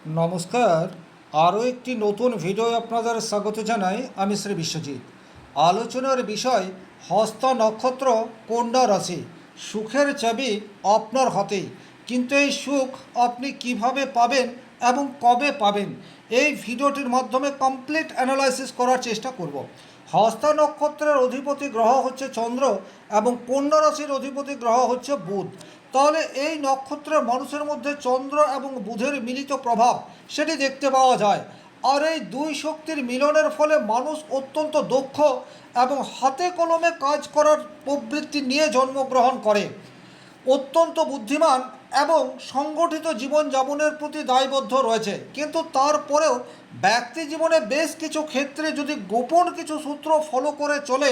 নমস্কার। আরও একটি নতুন ভিডিও আপনাদের স্বাগত জানাই। আমি শ্রী বিশ্বজিৎ। আলোচনার বিষয় হস্ত নক্ষত্র কন্যা রাশি। সুখের চাবি আপনার হাতেই, কিন্তু এই সুখ আপনি কিভাবে পাবেন এবং কবে পাবেন, এই ভিডিওটির মাধ্যমে কমপ্লিট অ্যানালাইসিস করার চেষ্টা করব। হস্ত নক্ষত্রের অধিপতি গ্রহ হচ্ছে চন্দ্র এবং কন্যা রাশির অধিপতি গ্রহ হচ্ছে বুধ। তাহলে এই নক্ষত্রের মানুষের মধ্যে চন্দ্র এবং বুধের মিলিত প্রভাব সেটি দেখতে পাওয়া যায়। আর এই দুই শক্তির মিলনের ফলে মানুষ অত্যন্ত দক্ষ এবং হাতে কলমে কাজ করার প্রবৃত্তি নিয়ে জন্মগ্রহণ করে, অত্যন্ত বুদ্ধিমান এবং সংগঠিত জীবনযাপনের প্রতি দায়বদ্ধ রয়েছে। কিন্তু তারপরেও ব্যক্তি জীবনে বেশ কিছু ক্ষেত্রে যদি গোপন কিছু সূত্র ফলো করে চলে,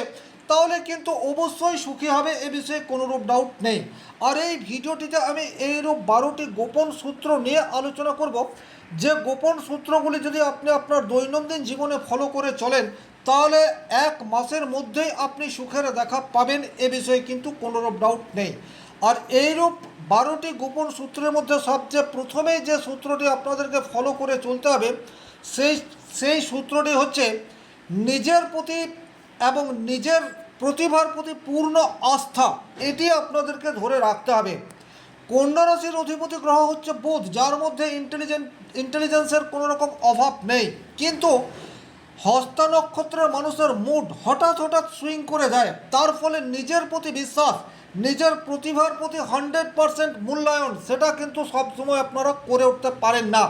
তাহলে কিন্তু অবশ্যই সুখী হবে, এ বিষয়ে কোনোরূপ ডাউট নেই। আর এই ভিডিওটিতে আমি এইরূপ 12টি গোপন সূত্র নিয়ে আলোচনা করব, যে গোপন সূত্রগুলি যদি আপনি আপনার দৈনন্দিন জীবনে ফলো করে চলেন, তাহলে এক মাসের মধ্যেই আপনি সুখের দেখা পাবেন, এ বিষয়ে কিন্তু কোনোরূপ ডাউট নেই। আর এইরূপ 12টি গোপন সূত্রের মধ্যে সবচেয়ে প্রথমেই যে সূত্রটি আপনাদেরকে ফলো করে চলতে হবে, সেই সেই সূত্রটি হচ্ছে নিজের প্রতি এবং নিজের প্রতিভার প্রতি পূর্ণ আস্থা। এটি আপনাদেরকে ধরে রাখতে হবে। কন্যা রাশির অধিপতি গ্রহ হচ্ছে বুধ, যার মধ্যে ইন্টেলিজেন্সের কোনো রকম অভাব নেই, কিন্তু হস্ত নক্ষত্রের মানুষের মুড হঠাৎ হঠাৎ সুইং করে যায়। তার ফলে নিজের প্রতি বিশ্বাস, নিজের প্রতিভার প্রতি 100% মূল্যায়ন, সেটা কিন্তু সবসময় আপনারা করে উঠতে পারেন না।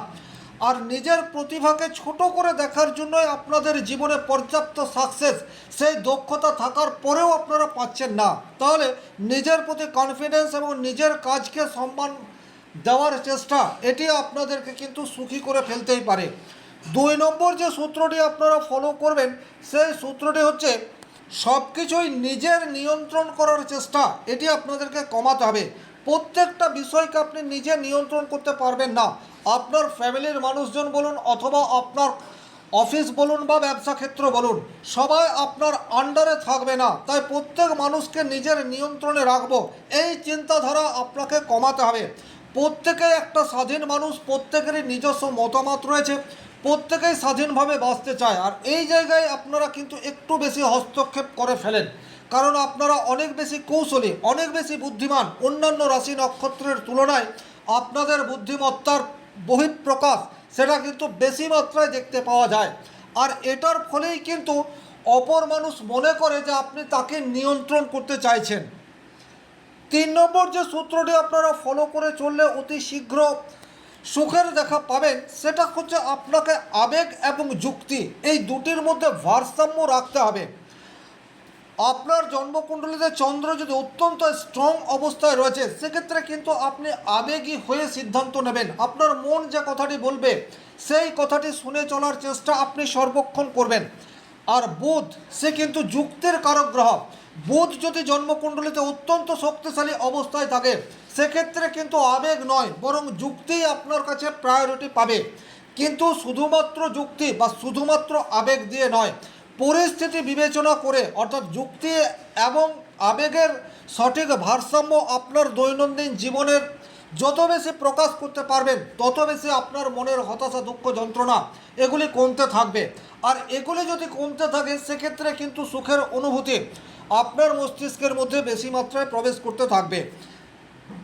আর নিজের প্রতিভাকে ছোট করে দেখার জন্যই আপনাদের জীবনে পর্যাপ্ত সাকসেস, সেই দক্ষতা থাকার পরেও আপনারা পাচ্ছেন না। তাহলে নিজের প্রতি কনফিডেন্স এবং নিজের কাজকে সম্মান দেওয়ার চেষ্টা, এটি আপনাদেরকে কিন্তু সুখী করে ফেলতেই পারে। 2 নম্বর যে সূত্রটি আপনারা ফলো করবেন, সেই সূত্রটি হচ্ছে সব কিছুই নিজের নিয়ন্ত্রণ করার চেষ্টা। এটি আপনাদেরকে কমাতে হবে। প্রত্যেকটা বিষয়কে আপনি নিজে নিয়ন্ত্রণ করতে পারবেন না। আপনার ফ্যামিলির মানুষজন বলুন, অথবা আপনার অফিস বলুন বা ব্যবসা ক্ষেত্র বলুন, সবাই আপনার আন্ডারে থাকবে না। তাই প্রত্যেক মানুষকে নিজের নিয়ন্ত্রণে রাখবো, এই চিন্তাধারা আপনাকে কমাতে হবে। প্রত্যেকেই একটা স্বাধীন মানুষ, প্রত্যেকেরই নিজস্ব মতামত রয়েছে, প্রত্যেকেই স্বাধীনভাবে বাঁচতে চায়। আর এই জায়গায় আপনারা কিন্তু একটু বেশি হস্তক্ষেপ করে ফেলেন, কারণ আপনারা অনেক বেশি কৌশলী, অনেক বেশি বুদ্ধিমান। অন্যান্য রাশি নক্ষত্রের তুলনায় আপনাদের বুদ্ধিমত্তার বহিঃপ্রকাশ সেটা কিন্তু বেশি মাত্রায় দেখতে পাওয়া যায়। আর এটার ফলেই কিন্তু অপর মানুষ মনে করে যে আপনি তাকে নিয়ন্ত্রণ করতে চাইছেন। 3 নম্বর যে সূত্রটি আপনারা ফলো করে চললে অতি শীঘ্র সুখের দেখা পাবেন, সেটা হচ্ছে আপনাকে আবেগ এবং যুক্তি, এই দুটির মধ্যে ভারসাম্য রাখতে হবে। আপনার জন্মকুণ্ডলীতে চন্দ্র যদি অত্যন্ত স্ট্রং অবস্থায় রয়েছে, সেক্ষেত্রে কিন্তু আপনি আবেগী হয়ে সিদ্ধান্ত নেবেন। আপনার মন যে কথাটি বলবে, সেই কথাটি শুনে চলার চেষ্টা আপনি সর্বক্ষণ করবেন। আর বুধ, সে কিন্তু যুক্তির কারক গ্রহ। বুধ যদি জন্মকুণ্ডলীতে অত্যন্ত শক্তিশালী অবস্থায় থাকে, সেক্ষেত্রে কিন্তু আবেগ নয়, বরং যুক্তিই আপনার কাছে প্রায়োরিটি পাবে। কিন্তু শুধুমাত্র যুক্তি বা শুধুমাত্র আবেগ দিয়ে নয়, পরিস্থিতি বিবেচনা করে, অর্থাৎ যুক্তি এবং আবেগের সঠিক ভারসাম্য আপনার দৈনন্দিন জীবনের যত বেশি প্রকাশ করতে পারবেন, তত বেশি আপনার মনের হতাশা, দুঃখ, যন্ত্রণা এগুলি কমতে থাকবে। আর এগুলি যদি কমতে থাকে, সেক্ষেত্রে কিন্তু সুখের অনুভূতি আপনার মস্তিষ্কের মধ্যে বেশি মাত্রায় প্রবেশ করতে থাকবে।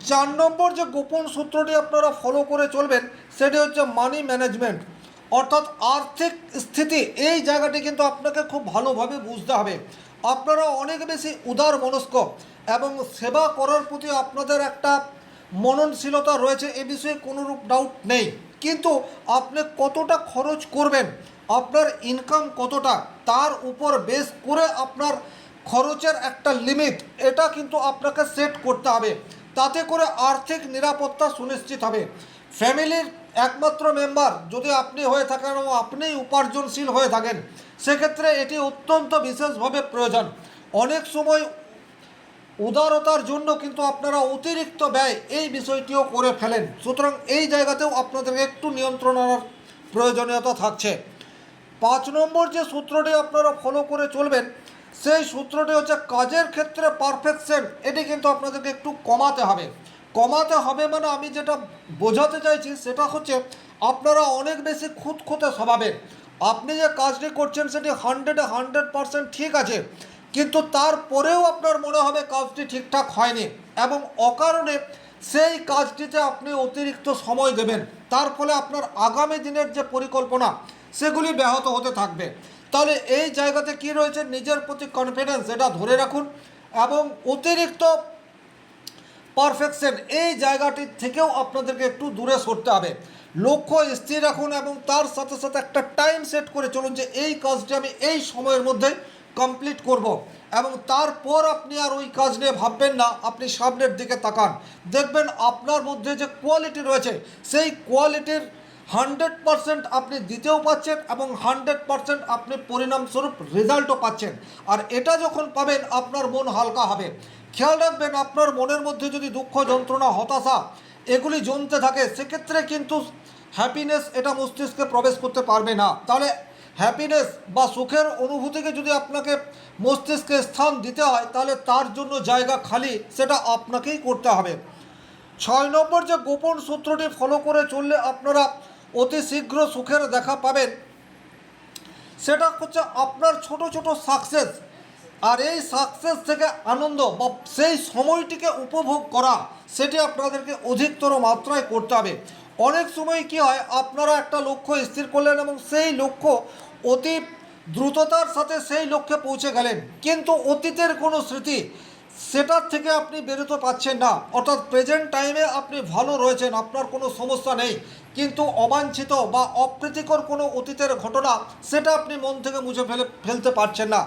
4 নম্বর যে গোপন সূত্রটি আপনারা ফলো করে চলবেন, সেটি হচ্ছে মানি ম্যানেজমেন্ট, অর্থাৎ আর্থিক স্থিতি। এই জায়গাটি কিন্তু আপনাকে খুব ভালোভাবে বুঝতে হবে। আপনারা অনেক বেশি উদার মনস্ক এবং সেবা করার প্রতি আপনাদের একটা মননশীলতা রয়েছে, এ বিষয়ে কোনোরূপ ডাউট নেই। কিন্তু আপনি কতটা খরচ করবেন, আপনার ইনকাম কতটা, তার উপর বেস করে আপনার খরচের একটা লিমিট, এটা কিন্তু আপনাকে সেট করতে হবে। তাতে করে আর্থিক নিরাপত্তা সুনিশ্চিত হবে। ফ্যামিলির একমাত্র মেম্বার যদি আপনি হয়ে থাকেন এবং আপনিই উপার্জনশীল হয়ে থাকেন, সেক্ষেত্রে এটি অত্যন্ত বিশেষভাবে প্রয়োজন। অনেক সময় উদারতার জন্য কিন্তু আপনারা অতিরিক্ত ব্যয়, এই বিষয়টিও করে ফেলেন। সুতরাং এই জায়গাতেও আপনাদের একটু নিয়ন্ত্রণ আনার প্রয়োজনীয়তা থাকছে। 5 নম্বর যে সূত্রটি আপনারা ফলো করে চলবেন, সেই সূত্রটি হচ্ছে কাজের ক্ষেত্রে পারফেকশন। এটি কিন্তু আপনাদেরকে একটু কমাতে হবে। কমাতে হবে মানে আমি যেটা বোঝাতে চাইছি, সেটা হচ্ছে আপনারা অনেক বেশি খুঁতখুঁতে স্বভাবের। আপনি যে কাজটি করছেন সেটি 100% ঠিক আছে, কিন্তু তারপরেও আপনার মনে হবে কাজটি ঠিকঠাক হয়নি এবং অকারণে সেই কাজটিতে আপনি অতিরিক্ত সময় দেবেন। তার ফলে আপনার আগামী দিনের যে পরিকল্পনা সেগুলি ব্যাহত হতে থাকবে। তাহলে এই জায়গাতে কি রয়েছে, নিজের প্রতি কনফিডেন্স এটা ধরে রাখুন এবং অতিরিক্ত পারফেকশন এই জায়গাটির থেকেও আপনাদেরকে একটু দূরে সরতে হবে। লক্ষ্য স্থির রাখুন এবং তার সাথে সাথে একটা টাইম সেট করে চলুন যে এই কাজটি আমি এই সময়ের মধ্যে কমপ্লিট করব এবং তারপর আপনি আর ওই কাজ নিয়ে ভাববেন না, আপনি সামনের দিকে তাকান। দেখবেন আপনার মধ্যে যে কোয়ালিটি রয়েছে সেই কোয়ালিটির 100% আপনি দিতেও পাচ্ছেন এবং 100% আপনি পরিণামস্বরূপ রেজাল্টও পাচ্ছেন। আর এটা যখন পাবেন আপনার মন হালকা হবে। খেয়াল রাখবেন, আপনার মনের মধ্যে যদি দুঃখ, যন্ত্রণা, হতাশা এগুলি জমতে থাকে সেক্ষেত্রে কিন্তু হ্যাপিনেস এটা মস্তিষ্কে প্রবেশ করতে পারবে না। তাহলে হ্যাপিনেস বা সুখের অনুভূতিকে যদি আপনাকে মস্তিষ্কে স্থান দিতে হয় তাহলে তার জন্য জায়গা খালি সেটা আপনাকেই করতে হবে। 6 নম্বর যে গোপন সূত্রটি ফলো করে চললে আপনারা অতি শীঘ্র সুখের দেখা পাবেন সেটা হচ্ছে আপনার ছোট ছোট সাকসেস। আর এই সাকসেস থেকে আনন্দ বা সেই সময়টিকে উপভোগ করা সেটি আপনাদেরকে অধিকতর মাত্রায় করতে হবে। অনেক সময় কি হয়, আপনারা একটা লক্ষ্য স্থির করলেন এবং সেই লক্ষ্য অতি দ্রুততার সাথে সেই লক্ষ্যে পৌঁছে গেলেন, কিন্তু অতীতের কোনো স্মৃতি সেটার থেকে আপনি বেরোতে পারছেন না। অর্থাৎ প্রেজেন্ট টাইমে আপনি ভালো রয়েছেন, আপনার কোনো সমস্যা নেই, কিন্তু অবাঞ্ছিত বা অপ্রীতিকর কোনো অতীতের ঘটনা সেটা আপনি মন থেকে মুছে ফেলতে পারছেন না।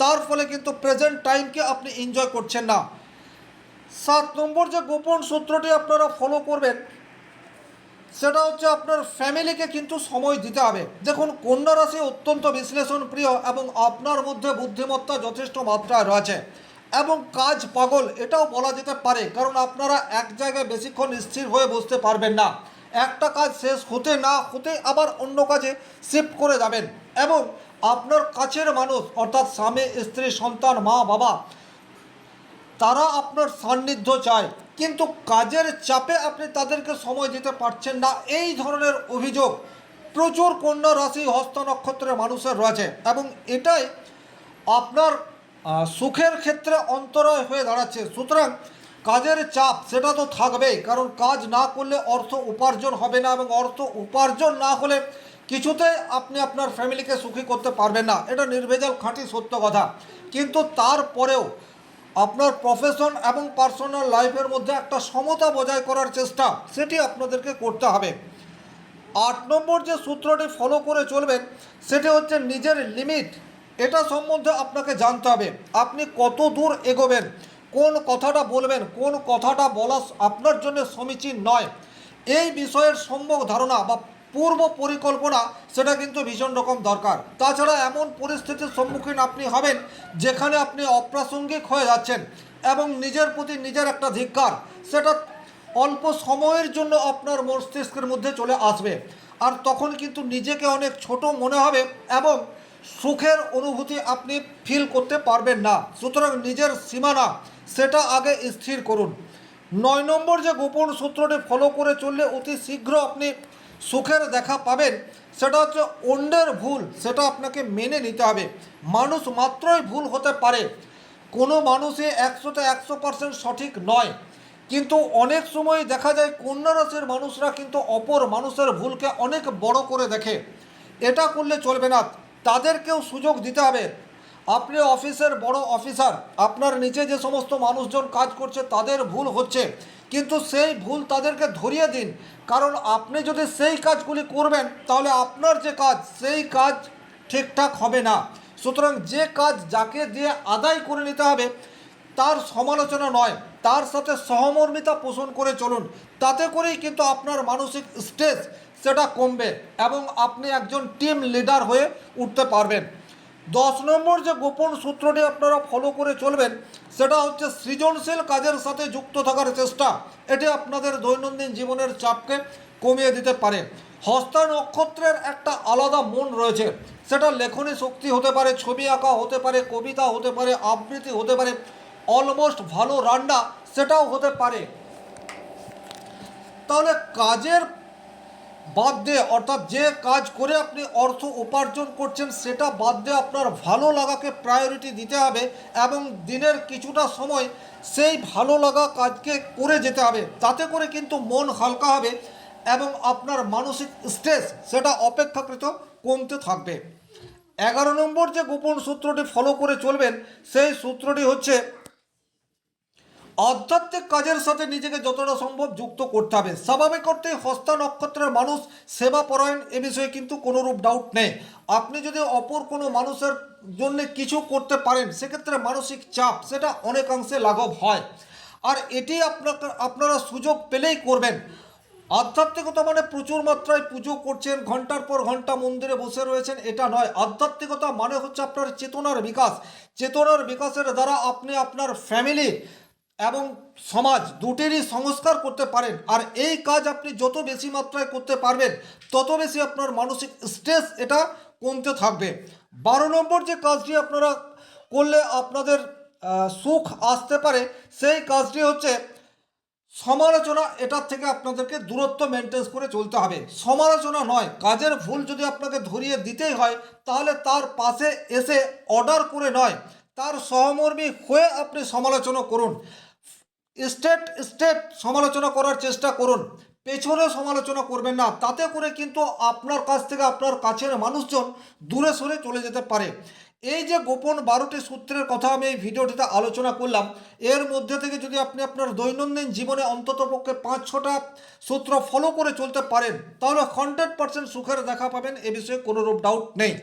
তার ফলে কিন্তু প্রেজেন্ট টাইমকে আপনি এনজয় করছেন না। 7 নম্বর যে গোপন সূত্রটি আপনারা ফলো করবেন সেটা হচ্ছে আপনার ফ্যামিলিকে কিন্তু সময় দিতে হবে। দেখুন, কন্যা রাশি অত্যন্ত বিশ্লেষণ প্রিয় এবং আপনার মধ্যে বুদ্ধিমত্তা যথেষ্ট মাত্রায় রয়েছে এবং কাজ পাগল এটাও বলা যেতে পারে, কারণ আপনারা এক জায়গায় বেশিক্ষণ স্থির হয়ে বসতে পারবেন না। একটা কাজ শেষ হতে না হতে আবার অন্য কাজে শিফট করে যাবেন এবং আপনার কাছের মানুষ অর্থাৎ স্বামী, স্ত্রী, সন্তান, মা, বাবা তারা আপনার সান্নিধ্য চায়, কিন্তু কাজের চাপে আপনি তাদেরকে সময় দিতে পারছেন না। এই ধরনের অভিযোগ প্রচুর কন্যা রাশি, হস্ত নক্ষত্রের মানুষের রয়েছে এবং এটাই আপনার সুখের ক্ষেত্রে অন্তরায় হয়ে দাঁড়াচ্ছে। সুতরাং কাজের চাপ সেটা তো থাকবেই, কারণ কাজ না করলে অর্থ উপার্জন হবে না এবং অর্থ উপার্জন না হলে কিছুতেই আপনি আপনার ফ্যামিলিকে সুখী করতে পারবেন না। এটা নির্ভেজাল খাঁটি সত্য কথা। কিন্তু তারপরেও আপনার প্রফেশন এবং পার্সোনাল লাইফের মধ্যে একটা সমতা বজায় করার চেষ্টা সেটি আপনাদেরকে করতে হবে। 8 নম্বর যে সূত্রটি ফলো করে চলবেন সেটি হচ্ছে নিজের লিমিট। এটা সম্বন্ধে আপনাকে জানতে হবে আপনি কত দূর এগোবেন, কোন কথাটা বলবেন, কোন কথাটা বলা আপনার জন্য সমীচীন নয়, এই বিষয়ের সম্যক ধারণা বা পূর্ব পরিকল্পনা সেটা কিন্তু ভীষণ রকম দরকার। তাছাড়া এমন পরিস্থিতির সম্মুখীন আপনি হবেন যেখানে আপনি অপ্রাসঙ্গিক হয়ে যাচ্ছেন এবং নিজের প্রতি নিজের একটা ধিক্কার সেটা অল্প সময়ের জন্য আপনার মস্তিষ্কের মধ্যে চলে আসবে আর তখন কিন্তু নিজেকে অনেক ছোট মনে হবে এবং সুখের অনুভূতি আপনি ফিল করতে পারবেন না। সুতরাং নিজের সীমানা সেটা আগে স্থির করুন। 9 নম্বর যে গোপন সূত্রটি ফলো করে চললে অতি শীঘ্র আপনি সুখের দেখা পাবেন সেটা হচ্ছে অন্যের ভুল সেটা আপনাকে মেনে নিতে হবে। মানুষ মাত্রই ভুল হতে পারে, কোনো মানুষই 100% সঠিক নয়, কিন্তু অনেক সময় দেখা যায় কন্যা রাশির মানুষরা কিন্তু অপর মানুষের ভুলকে অনেক বড় করে দেখে। এটা করলে চলবে না, তাদেরকেও সুযোগ দিতে হবে। আপনি অফিসের বড় অফিসার, আপনার নিচে যে সমস্ত মানুষজন কাজ করছে তাদের ভুল হচ্ছে, কিন্তু সেই ভুল তাদেরকে ধরিয়ে দিন, কারণ আপনি যদি সেই কাজগুলি করবেন তাহলে আপনার যে কাজ সেই কাজ ঠিকঠাক হবে না। সুতরাং যে কাজ যাকে দিয়ে আদায় করে নিতে হবে তার সমালোচনা নয়, তার সাথে সহমর্মিতা পোষণ করে চলুন, তাতে করেই কিন্তু আপনার মানসিক স্ট্রেস সেটা কমবে এবং আপনি একজন টিম লিডার হয়ে উঠতে পারবেন। 10 নম্বর যে গোপন সূত্রটি আপনারা ফলো করে চলবেন সেটা হচ্ছে সৃজনশীল কাজের সাথে যুক্ত থাকার চেষ্টা। এটি আপনাদের দৈনন্দিন জীবনের চাপকে কমিয়ে দিতে পারে। হস্তা নক্ষত্রের একটা আলাদা মন রয়েছে, সেটা লেখনী শক্তি হতে পারে, ছবি আঁকা হতে পারে, কবিতা হতে পারে, আবৃত্তি হতে পারে, অলমোস্ট ভালো রান্না সেটাও হতে পারে। তাহলে কাজের বাদ দিয়ে, অর্থাৎ যে কাজ করে আপনি অর্থ উপার্জন করছেন সেটা বাদ দিয়ে আপনার ভালো লাগাকে প্রায়োরিটি দিতে হবে এবং দিনের কিছুটা সময় সেই ভালো লাগা কাজকে করে যেতে হবে। তাতে করে কিন্তু মন হালকা হবে এবং আপনার মানসিক স্ট্রেস সেটা অপেক্ষাকৃত কমতে থাকবে। 11 নম্বর যে গোপন সূত্রটি ফলো করে চলবেন সেই সূত্রটি হচ্ছে আধ্যাত্মিক কাজের সাথে নিজেকে যতটা সম্ভব যুক্ত করতে হবে। স্বাভাবিক অর্থে হস্তা নক্ষত্রের মানুষ সেবাপরায়ণ, এ বিষয়ে কিন্তু কোনোরূপ ডাউট নেই। আপনি যদি অপর কোনো মানুষের জন্য কিছু করতে পারেন সেক্ষেত্রে মানসিক চাপ সেটা অনেকাংশে লাঘব হয়, আর এটি আপনারা সুযোগ পেলেই করবেন। আধ্যাত্মিকতা মানে প্রচুর মাত্রায় পুজো করছেন, ঘন্টার পর ঘন্টা মন্দিরে বসে রয়েছেন, এটা নয়। আধ্যাত্মিকতা মানে হচ্ছে আপনার চেতনার বিকাশ। চেতনার বিকাশের দ্বারা আপনি আপনার ফ্যামিলি এবং সমাজ দুটিরই সংস্কার করতে পারেন, আর এই কাজ আপনি যত বেশি মাত্রায় করতে পারবেন তত বেশি আপনার মানসিক স্ট্রেস এটা কমতে থাকবে। 12 নম্বর যে কাজটি আপনারা করলে আপনাদের সুখ আসতে পারে সেই কাজটি হচ্ছে সমালোচনা। এটার থেকে আপনাদেরকে দূরত্ব মেনটেন করে চলতে হবে। সমালোচনা নয়, কাজের ভুল যদি আপনাকে ধরিয়ে দিতেই হয় তাহলে তার পাশে এসে অর্ডার করে নয়, তার সহমর্মী হয়ে আপনি সমালোচনা করুন। স্টেট সমালোচনা করার চেষ্টা করুন, পেছনে সমালোচনা করবেন না। তাতে করে কিন্তু আপনার কাছ থেকে আপনার কাছের মানুষজন দূরে সরে চলে যেতে পারে। এই যে গোপন 12টি সূত্রের কথা আমি এই ভিডিওটিতে আলোচনা করলাম, এর মধ্যে থেকে যদি আপনি আপনার দৈনন্দিন জীবনে অন্ততপক্ষে 5-6টা সূত্র ফলো করে চলতে পারেন তাহলে 100% সুখের দেখা পাবেন, এ বিষয়ে কোনোরূপ ডাউট নেই।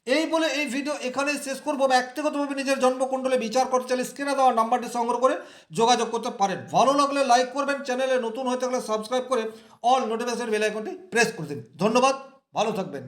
এই বলে এই ভিডিও এখানেই শেষ করবো। ব্যক্তিগতভাবে নিজের জন্মকুণ্ডলে বিচার করতে চাইলে স্ক্রিনে দেওয়া নাম্বারটি সংগ্রহ করে যোগাযোগ করতে পারেন। ভালো লাগলে লাইক করবেন, চ্যানেলে নতুন হয়ে থাকলে সাবস্ক্রাইব করে অল নোটিফিকেশন বেল আইকনটি প্রেস করে দিন। ধন্যবাদ, ভালো থাকবেন।